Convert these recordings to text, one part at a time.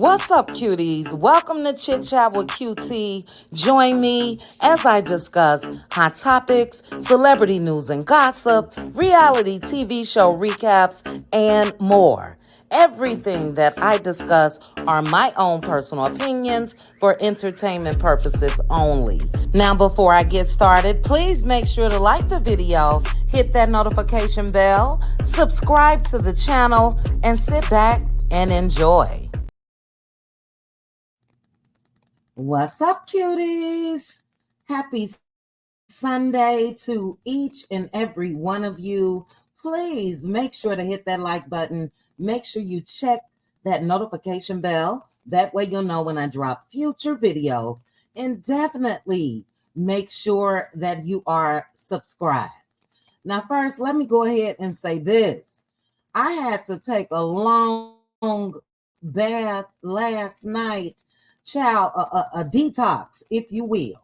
What's up, cuties? Welcome to Chit Chat with QT. Join me as I discuss hot topics, celebrity news and gossip, reality TV show recaps, and more. Everything that I discuss are my own personal opinions for entertainment purposes only. Now, before I get started, please make sure to like the video, hit that notification bell, subscribe to the channel, and sit back and enjoy. What's up, cuties? Happy Sunday to each and every one of you. Please make sure to hit that like button. Make sure you check that notification bell. That way you'll know when I drop future videos. And definitely make sure that you are subscribed. Now, first, let me go ahead and say this. I had to take a long bath last night. Child, a detox, if you will,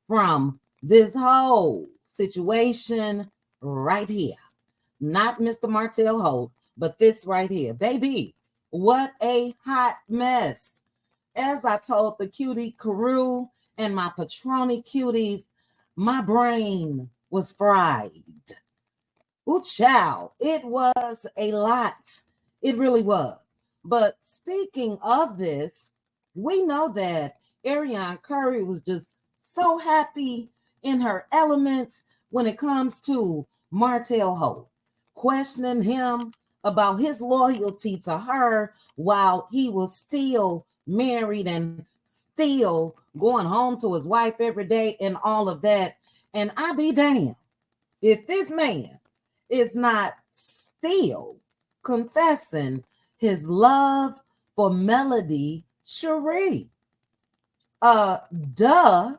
from this whole situation right here. Not Mr. Martell Holt, but this right here. Baby, what a hot mess. As I told the cutie crew and my patroni cuties, my brain was fried. Ooh, child, it was a lot. It really was. But speaking of this, we know that Arion Curry was just so happy in her element when it comes to Martell Holt, questioning him about his loyalty to her while he was still married and still going home to his wife every day and all of that. And I be damned if this man is not still confessing his love for Melody Cherie. Duh.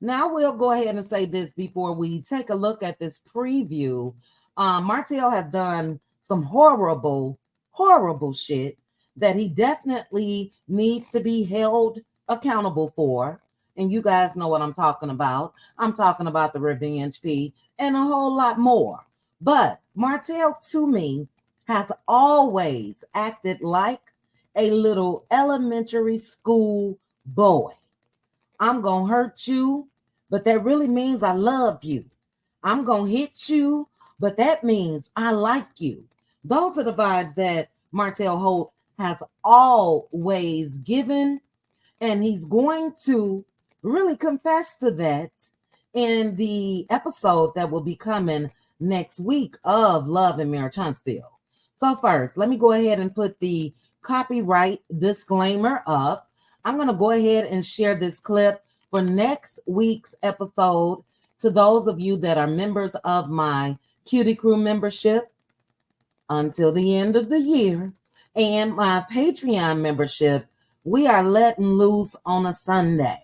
Now we'll go ahead and say this before we take a look at this preview. Martell has done some horrible shit that he definitely needs to be held accountable for. And you guys know what I'm talking about. I'm talking about the revenge P and a whole lot more. But Martell, to me, has always acted like a little elementary school boy. I'm going to hurt you, but that really means I love you. I'm going to hit you, but that means I like you. Those are the vibes that Martell Holt has always given, and he's going to really confess to that in the episode that will be coming next week of Love and Marriage Huntsville. So first, let me go ahead and put the copyright disclaimer up. I'm going to go ahead and share this clip for next week's episode to those of you that are members of my Cutie Crew membership until the end of the year and my Patreon membership. We are letting loose on a Sunday.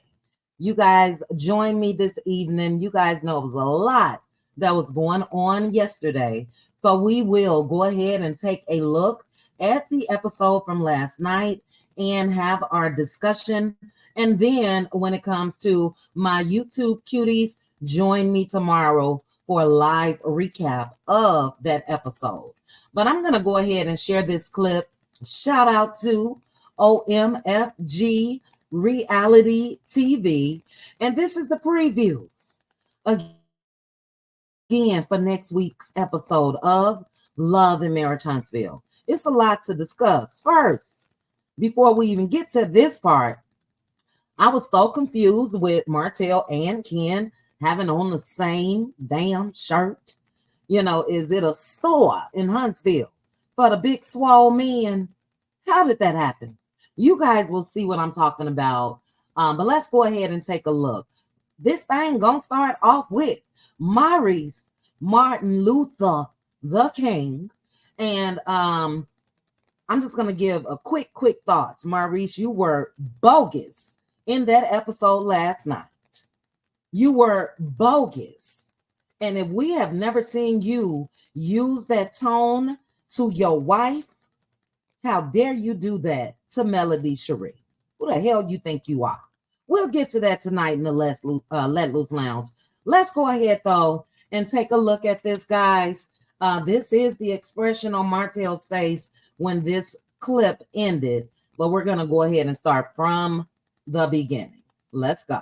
You guys join me this evening. You guys know it was a lot that was going on yesterday. So we will go ahead and take a look at the episode from last night and have our discussion. And then when it comes to my YouTube cuties, join me tomorrow for a live recap of that episode. But I'm going to go ahead and share this clip. Shout out to OMFG Reality TV. And this is the previews again for next week's episode of Love and Marriage Huntsville. It's a lot to discuss. First, before we even get to this part, I was so confused with Martell and Ken having on the same damn shirt. You know, is it a store in Huntsville for the big swole men? How did that happen? You guys will see what I'm talking about. But let's go ahead and take a look. This thing gonna start off with Maurice, Martin Luther the King. And I'm just going to give a quick thoughts. Maurice, you were bogus in that episode last night. You were bogus. And if we have never seen you use that tone to your wife, how dare you do that to Melody Cherie? Who the hell you think you are? We'll get to that tonight in the Let Loose Lounge. Let's go ahead, though, and take a look at this, guys. This is the expression on Martell's face when this clip ended. but we're going to go ahead and start from the beginning. Let's go.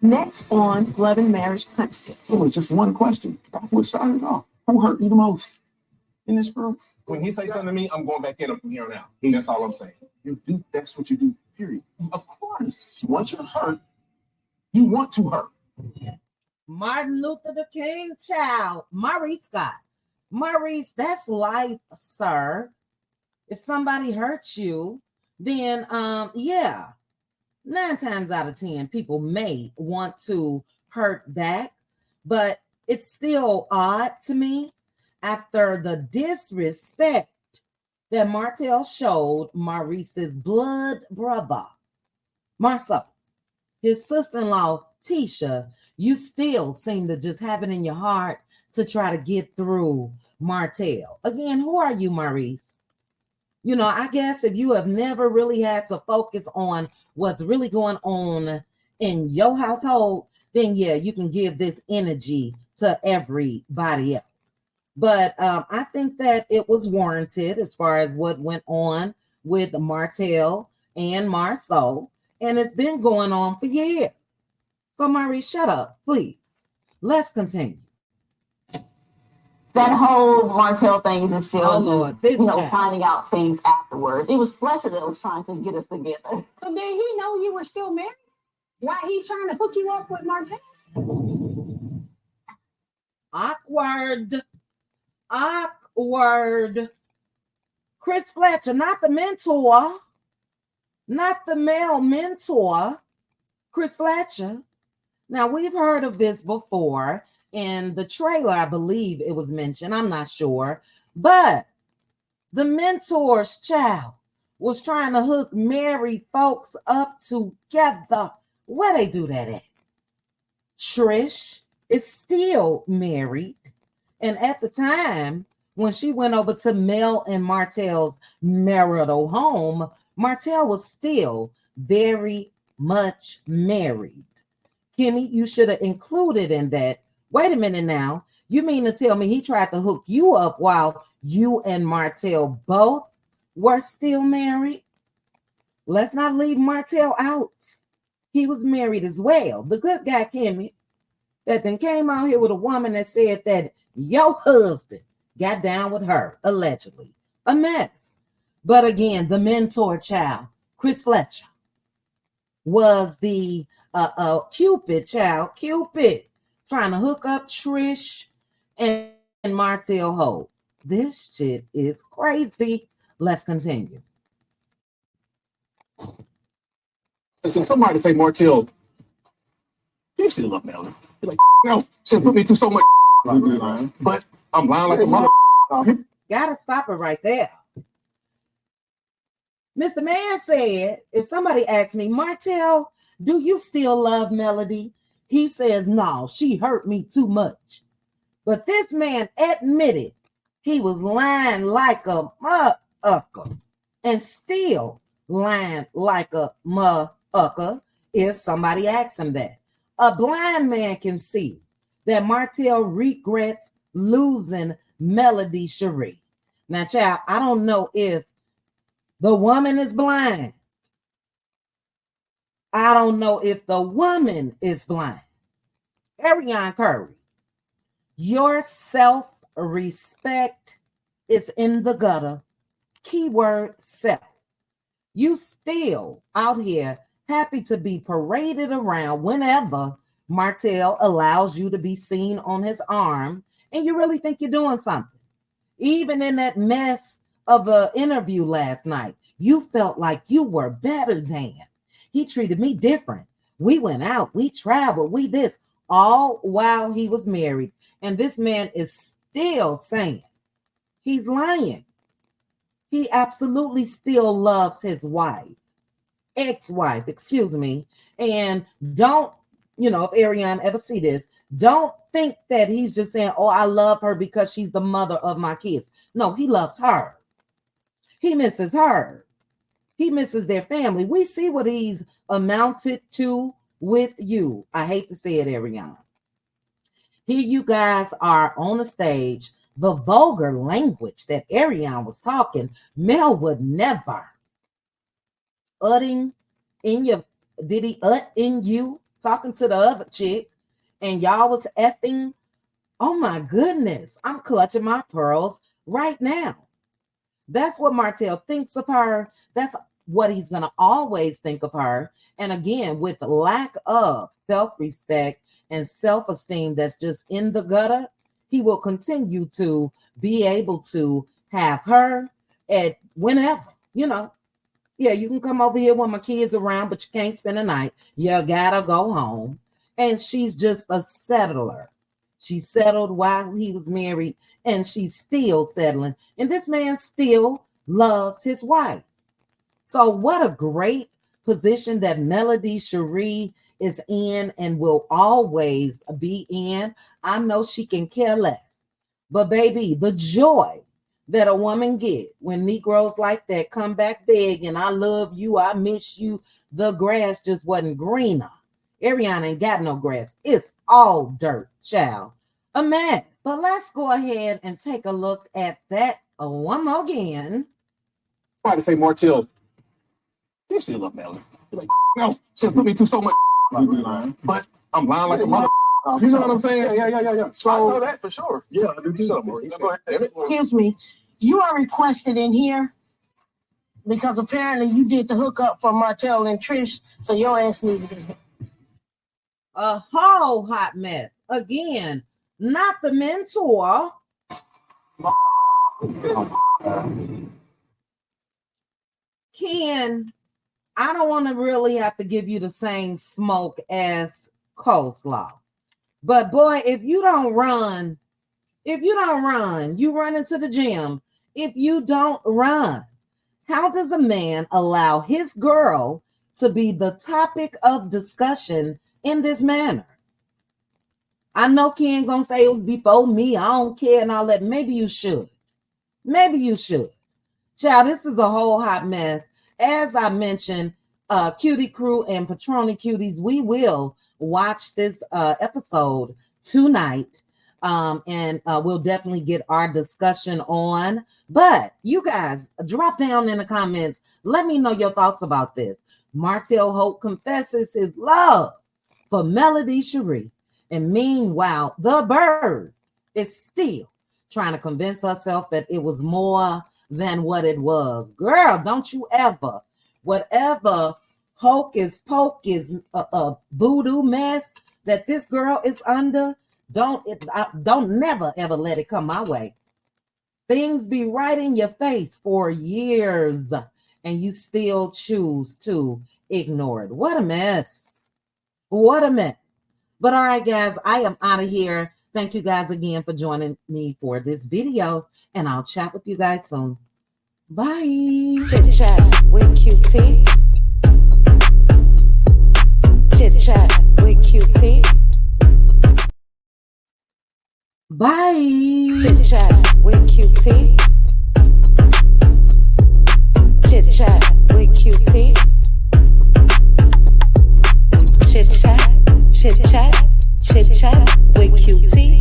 Next on Love and Marriage Huntsville. It was just one question. That's what started it off. Who hurt you the most in this group? When he say something to me, I'm going back in him from here on out. That's all I'm saying. You do. That's what you do. Period. Of course. Once you're hurt, you want to hurt. Martin Luther the King, child. Maurice Scott. Maurice, that's life, sir. If somebody hurts you, then yeah, 9 times out of 10, people may want to hurt back, but it's still odd to me after the disrespect that Martell showed Maurice's blood brother, Marcel, his sister-in-law, Tisha. You still seem to just have it in your heart to try to get through Martell. Again, who are you, Maurice? You know, I guess if you have never really had to focus on what's really going on in your household, then yeah, you can give this energy to everybody else. But I think that it was warranted as far as what went on with Martell and Marceau, and it's been going on for years. So Maurice, shut up, please. Let's continue. That whole Martell thing is still finding out things afterwards. It was Fletcher that was trying to get us together. So did he know you were still married? Why he's trying to hook you up with Martell? Awkward. Chris Fletcher, not the mentor, not the male mentor, Chris Fletcher. Now, we've heard of this before. In the trailer, I believe it was mentioned. I'm not sure. But the mentor's child was trying to hook married folks up together. Where they do that at? Trish is still married. And at the time, when she went over to Mel and Martell's marital home, Martell was still very much married. Kimmy, you should have included in that. Wait a minute now. You mean to tell me he tried to hook you up while you and Martell both were still married? Let's not leave Martell out. He was married as well. The good guy, Kimmy, that then came out here with a woman that said that your husband got down with her, allegedly. A mess. But again, the mentor child, Chris Fletcher, was the Cupid child. Cupid. Trying to hook up Trish and Martell Hope. This shit is crazy. Let's continue. Listen, somebody say Martell, you still love Melody. You're like, no, she put me through so much. But I'm lying like a mother. Gotta stop it right there. Mr. Man said, if somebody asked me, Martell, do you still love Melody? He says, no, she hurt me too much. But this man admitted he was lying like a motherfucker and still lying like a motherfucker if somebody asks him that. A blind man can see that Martell regrets losing Melody Cherie. Now, child, I don't know if the woman is blind. I don't know if the woman is blind. Arion Curry, your self-respect is in the gutter. Keyword self. You still out here happy to be paraded around whenever Martell allows you to be seen on his arm, and you really think you're doing something. Even in that mess of an interview last night, you felt like you were better than. He treated me different. We went out, we traveled, we this, all while he was married. And this man is still saying he's lying. He absolutely still loves his wife, ex-wife, excuse me. And don't, if Arion ever see this, don't think that he's just saying, oh, I love her because she's the mother of my kids. No, he loves her. He misses her. He misses their family. We see what he's amounted to with you. I hate to say it, Arion. Here you guys are on the stage the vulgar language that Arion was talking, Mel would never. Utting in your, did he ut in you? Talking to the other chick, and y'all was effing. Oh my goodness, I'm clutching my pearls right now. That's what Martell thinks of her. That's what he's going to always think of her. And again, with the lack of self-respect and self-esteem that's just in the gutter, he will continue to be able to have her at whenever, you know. Yeah, you can come over here when my kids are around, but you can't spend the night. You gotta go home. And she's just a settler. She settled while he was married, and she's still settling. And this man still loves his wife. So what a great position that Melody Cherie is in and will always be in. I know she can care less. But baby, the joy that a woman get when Negroes like that come back begging, I love you, I miss you, the grass just wasn't greener. Arion ain't got no grass. It's all dirt, child. A mess. But let's go ahead and take a look at that one more again. Somebody say Martell, you still love Melody. Like, no, she put me through so much. But I'm lying like a mother. You know what I'm saying? Yeah. So I know that for sure. yeah, I do too. Shut up, Maurice. Go ahead. Excuse me, you are requested in here because apparently you did the hookup for Martell and Trish, so your ass needed to be here. A whole hot mess. Again, not the mentor. Ken, I don't want to really have to give you the same smoke as coleslaw. But boy, if you don't run, you run into the gym. If you don't run, how does a man allow his girl to be the topic of discussion in this manner? I know Ken gonna say it was before me. I don't care and all that. Maybe you should. Child, this is a whole hot mess. As I mentioned, Cutie Crew and Patroni Cuties, we will watch this episode tonight. And we'll definitely get our discussion on. But you guys, drop down in the comments. Let me know your thoughts about this. Martell Hope confesses his love for Melody Cherie. And meanwhile, the bird is still trying to convince herself that it was more than what it was. Girl, don't you ever, whatever hocus pocus voodoo mess that this girl is under, don't never ever let it come my way. Things be right in your face for years and you still choose to ignore it. What a mess. But all right, guys, I am out of here. Thank you guys again for joining me for this video, and I'll chat with you guys soon. Bye. Chit chat with QT. Chit chat with QT. Bye. Chit chat with QT. Chit chat with QT. Chit chat with QT.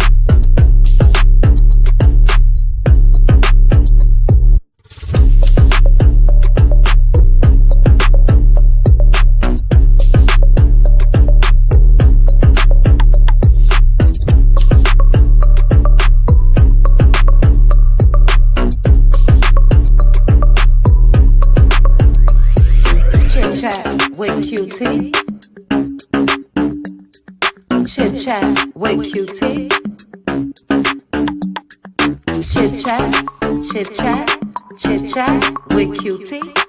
Chit chat with QT. Chit chat with QT. Chit chat with QT.